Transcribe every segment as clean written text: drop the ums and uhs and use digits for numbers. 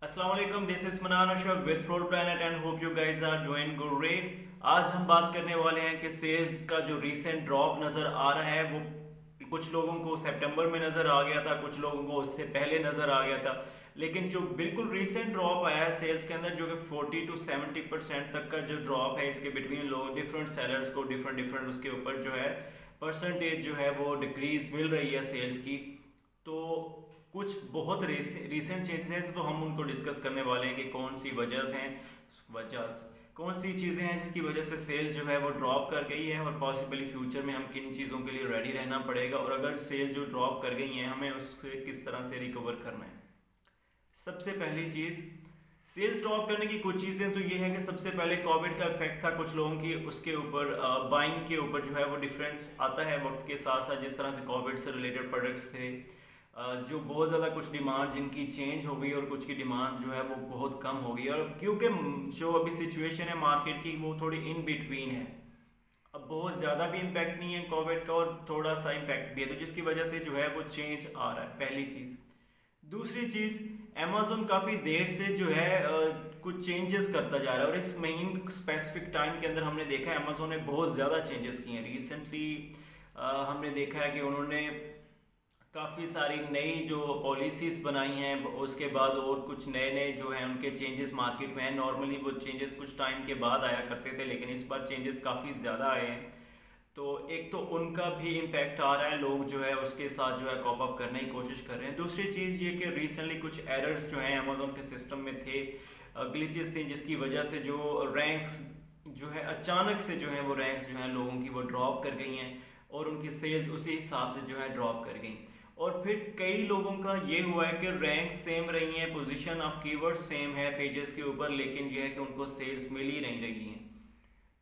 अस्सलाम वालेकुम, this is Manan Ashraf with floor planet and hope you guys are doing great. आज हम बात करने वाले हैं कि सेल्स का जो रीसेंट ड्रॉप नज़र आ रहा है वो कुछ लोगों को सितंबर में नज़र आ गया था, कुछ लोगों को उससे पहले नज़र आ गया था। लेकिन जो बिल्कुल रीसेंट ड्रॉप आया है सेल्स के अंदर, जो कि 40 to 70% तक का जो ड्रॉप है, इसके बिटवीन लोग डिफरेंट सेलर्स को डिफरेंट डिफरेंट उसके ऊपर जो है परसेंटेज जो है वो डिक्रीज मिल रही है सेल्स की। तो कुछ बहुत रीसेंट चेंजेस हैं तो हम उनको डिस्कस करने वाले हैं कि कौन सी वजह कौन सी चीज़ें हैं जिसकी वजह से सेल जो है वो ड्रॉप कर गई है और पॉसिबली फ्यूचर में हम किन चीज़ों के लिए रेडी रहना पड़ेगा, और अगर सेल जो ड्रॉप कर गई है हमें उसको किस तरह से रिकवर करना है। सबसे पहली चीज़, सेल्स ड्रॉप करने की कुछ चीज़ें तो ये है कि सबसे पहले कोविड का इफेक्ट था कुछ लोगों की, उसके ऊपर बाइंग के ऊपर जो है वो डिफरेंस आता है वक्त के साथ साथ। जिस तरह से कोविड से रिलेटेड प्रोडक्ट्स थे जो बहुत ज़्यादा कुछ डिमांड जिनकी चेंज हो गई और कुछ की डिमांड जो है वो बहुत कम हो गई, और क्योंकि जो अभी सिचुएशन है मार्केट की वो थोड़ी इन बिटवीन है। अब बहुत ज़्यादा भी इम्पैक्ट नहीं है कोविड का और थोड़ा सा इम्पैक्ट भी है, तो जिसकी वजह से जो है वो चेंज आ रहा है, पहली चीज़। दूसरी चीज़, अमेजोन काफ़ी देर से जो है कुछ चेंजेस करता जा रहा है, और इस मेन स्पेसिफिक टाइम के अंदर हमने देखा है अमेजोन ने बहुत ज़्यादा चेंजेस किए हैं। रिसेंटली हमने देखा है कि उन्होंने काफ़ी सारी नई जो पॉलिसीज़ बनाई हैं, उसके बाद और कुछ नए नए जो हैं उनके चेंजेस मार्केट में हैं। नॉर्मली वो चेंजेस कुछ टाइम के बाद आया करते थे, लेकिन इस बार चेंजेस काफ़ी ज़्यादा आए हैं। तो एक तो उनका भी इम्पैक्ट आ रहा है, लोग जो है उसके साथ जो है कॉप अप करने की कोशिश कर रहे हैं। दूसरी चीज़ ये कि रिसेंटली कुछ एरर्स जो हैं अमेजोन के सिस्टम में थे, ग्लिचेस थी, जिसकी वजह से जो रैंक्स जो है अचानक से जो है वो रैंक्स जो हैं लोगों की वो ड्रॉप कर गई हैं और उनकी सेल्स उसी हिसाब से जो है ड्रॉप कर गई। और फिर कई लोगों का ये हुआ है कि रैंक सेम रही हैं, पोजीशन ऑफ कीवर्ड सेम है पेजेस के ऊपर, लेकिन यह है कि उनको सेल्स मिल ही नहीं रही हैं।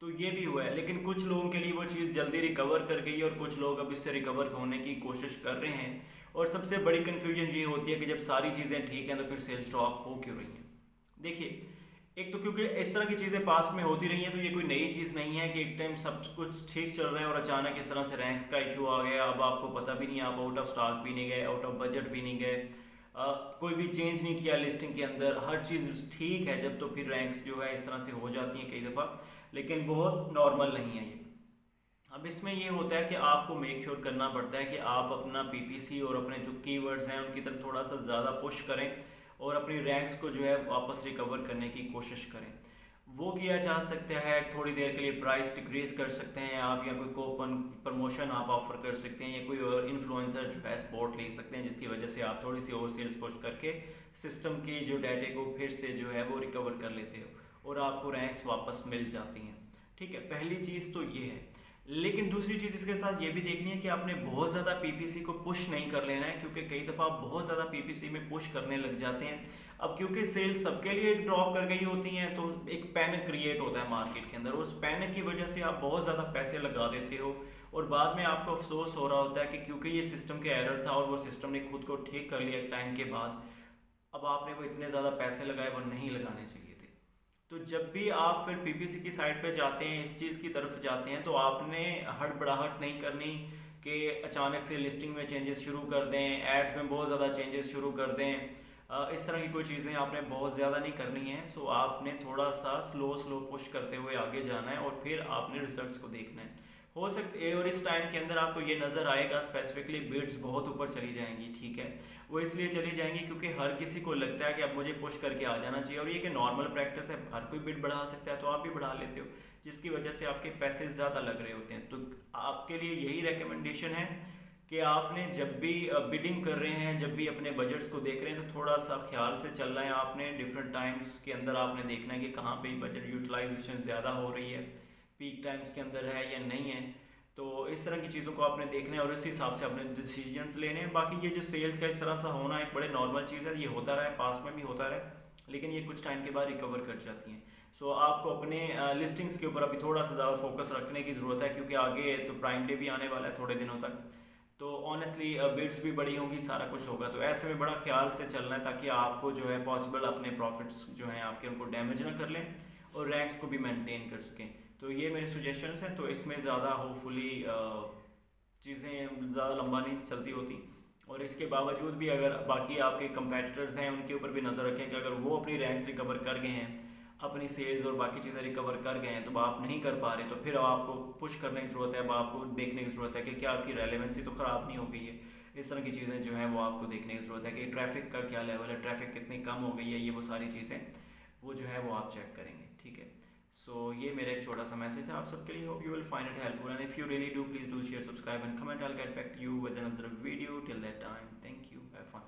तो ये भी हुआ है, लेकिन कुछ लोगों के लिए वो चीज़ जल्दी रिकवर कर गई और कुछ लोग अब इससे रिकवर होने की कोशिश कर रहे हैं। और सबसे बड़ी कन्फ्यूजन ये होती है कि जब सारी चीज़ें ठीक हैं तो फिर सेल्स ड्रॉप हो क्यों रही हैं। देखिए, एक तो क्योंकि इस तरह की चीज़ें पास्ट में होती रही हैं, तो ये कोई नई चीज़ नहीं है कि एक टाइम सब कुछ ठीक चल रहा है और अचानक इस तरह से रैंक्स का इशू आ गया। अब आपको पता भी नहीं, आप आउट ऑफ स्टॉक भी नहीं गए, आउट ऑफ बजट भी नहीं गए, कोई भी चेंज नहीं किया लिस्टिंग के अंदर, हर चीज़ ठीक है जब, तो फिर रैंक्स जो है इस तरह से हो जाती हैं कई दफ़ा, लेकिन बहुत नॉर्मल नहीं है ये। अब इसमें ये होता है कि आपको मेक श्योर करना पड़ता है कि आप अपना पीपीसी और अपने जो कीवर्ड्स हैं उनकी तरफ थोड़ा सा ज़्यादा पुश करें और अपनी रैंक्स को जो है वापस रिकवर करने की कोशिश करें। वो किया जा सकता है, थोड़ी देर के लिए प्राइस डिक्रीज कर सकते हैं आप, या कोई कूपन प्रमोशन आप ऑफर कर सकते हैं, या कोई और इन्फ्लुएंसर जो है सपोर्ट ले सकते हैं, जिसकी वजह से आप थोड़ी सी और सेल्स पुश करके सिस्टम की जो डाटे को फिर से जो है वो रिकवर कर लेते हो और आपको रैंक्स वापस मिल जाती हैं। ठीक है, पहली चीज़ तो ये है। लेकिन दूसरी चीज़ इसके साथ ये भी देखनी है कि आपने बहुत ज़्यादा पीपीसी को पुश नहीं कर लेना है, क्योंकि कई दफ़ा आप बहुत ज़्यादा पीपीसी में पुश करने लग जाते हैं। अब क्योंकि सेल्स सबके लिए ड्रॉप कर गई होती हैं तो एक पैनिक क्रिएट होता है मार्केट के अंदर, उस पैनिक की वजह से आप बहुत ज़्यादा पैसे लगा देते हो और बाद में आपको अफसोस हो रहा होता है कि क्योंकि ये सिस्टम के एरर था और वो सिस्टम ने खुद को ठीक कर लिया एक टाइम के बाद, अब आपने वो इतने ज़्यादा पैसे लगाए वो नहीं लगाने चाहिए थे। तो जब भी आप फिर पीपीसी की साइड पे जाते हैं, इस चीज़ की तरफ जाते हैं, तो आपने हड़बड़ाहट नहीं करनी कि अचानक से लिस्टिंग में चेंजेस शुरू कर दें, एड्स में बहुत ज़्यादा चेंजेस शुरू कर दें। इस तरह की कोई चीज़ें आपने बहुत ज़्यादा नहीं करनी है। सो आपने थोड़ा सा स्लो स्लो पुश करते हुए आगे जाना है और फिर आपने रिजल्ट्स को देखना है। हो सकते है और इस टाइम के अंदर आपको ये नज़र आएगा स्पेसिफिकली बिड्स बहुत ऊपर चली जाएंगी। ठीक है, वो इसलिए चली जाएंगी क्योंकि हर किसी को लगता है कि अब मुझे पुश करके आ जाना चाहिए, और ये कि नॉर्मल प्रैक्टिस है, हर कोई बिड बढ़ा सकता है तो आप भी बढ़ा लेते हो, जिसकी वजह से आपके पैसे ज़्यादा लग रहे होते हैं। तो आपके लिए यही रिकमेंडेशन है कि आपने जब भी बिडिंग कर रहे हैं, जब भी अपने बजट्स को देख रहे हैं, तो थोड़ा सा ख्याल से चलना है। आपने डिफरेंट टाइम्स के अंदर आपने देखना है कि कहाँ पे बजट यूटिलाइजेशन ज़्यादा हो रही है, पीक टाइम्स के अंदर है या नहीं है। तो इस तरह की चीज़ों को आपने देखना है और इस हिसाब से अपने डिसीजंस लेने हैं। बाकी ये जो सेल्स का इस तरह से होना एक बड़े नॉर्मल चीज़ है, ये होता रहा है, पास में भी होता रहा है, लेकिन ये कुछ टाइम के बाद रिकवर कर जाती हैं। सो आपको अपने लिस्टिंग्स के ऊपर अभी थोड़ा सा ज़्यादा फोकस रखने की ज़रूरत है, क्योंकि आगे तो प्राइम डे भी आने वाला है थोड़े दिनों तक, तो ऑनेस्टली बिड्स भी बड़ी होंगी, सारा कुछ होगा। तो ऐसे में बड़ा ख्याल से चलना है ताकि आपको जो है पॉसिबल अपने प्रॉफिट्स जो हैं आपके उनको डैमेज ना कर लें और रैंक्स को भी मेंटेन कर सकें। तो ये मेरे सजेशंस हैं, तो इसमें ज़्यादा होपफुली चीज़ें ज़्यादा लंबा नहीं चलती होती और इसके बावजूद भी अगर बाकी आपके कंपेटिटर्स हैं उनके ऊपर भी नज़र रखें कि अगर वो अपनी रैंक्स रिकवर कर गए हैं, अपनी सेल्स और बाकी चीज़ें रिकवर कर गए हैं, तो आप नहीं कर पा रहे, तो फिर आपको पुश करने की ज़रूरत है। अब आपको देखने की ज़रूरत है कि क्या आपकी रेलेवेंसी तो ख़राब नहीं हो गई है। इस तरह की चीज़ें जो हैं वो आपको देखने की ज़रूरत है कि ट्रैफिक का क्या लेवल है, ट्रैफिक कितनी कम हो गई है, ये वो सारी चीज़ें वो जो है वो आप चेक करेंगे। ठीक है, सो ये मेरा एक छोटा सा मैसेज था आप सबके लिए। Hope you will find it helpful and if you really do, please do share, subscribe and comment. I will get back to you with another video. Till that time, thank you, have fun.